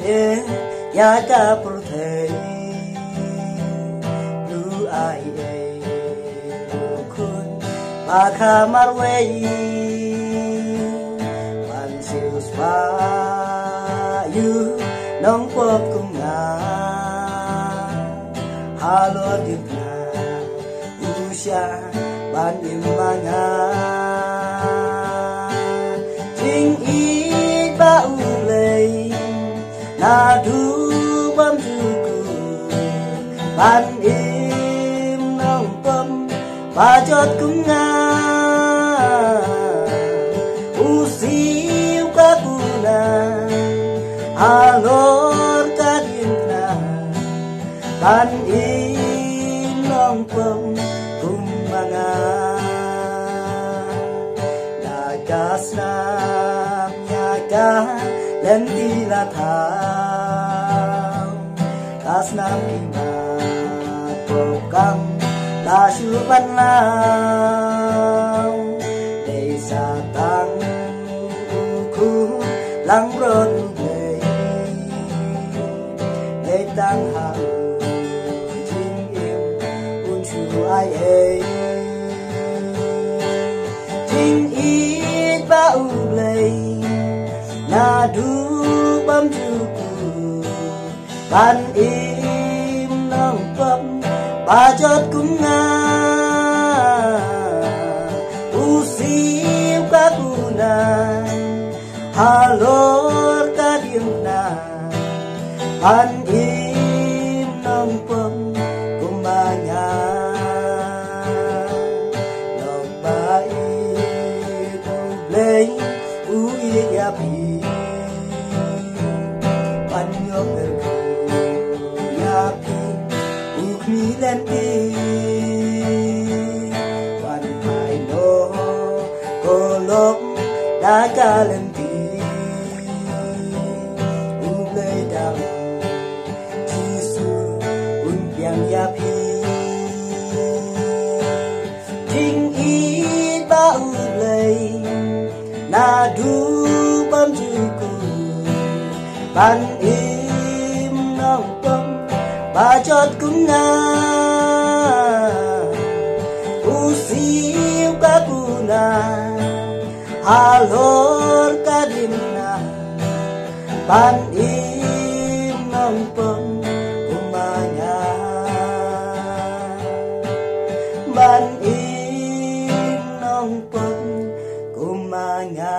e ya ka prothe lu ai e kun ba kha mar we man siêu spa you nong pop kum na halo dip na usha ban im manga ting i ba u lei na du bam du ku ban im nong pom ba chot kum na u siu ka ku na alor ka din na ban im nong pom kum manga Snap nyaga lenti la thang kasnap ima kokam la shu ban lao để sa tang khu lang ron để tang ha jing im un chu ai ai jing ba u lei na du bam du ku ban im nong pam ba chot kum nga u siu ka ku na halor ka dim na ban im nong pam kum ba nya nong ba lei u ya pi pan yo per ya pi u mi len ti pan pai no ko lok da ka len ti u lei da ji su un piang ya pi ting i ba u lei na du bam du ku ban im nong pom ba chot kum na u siu ka ku na halor ka dim na ban im nong pom kumanya ban im nong pom kumanya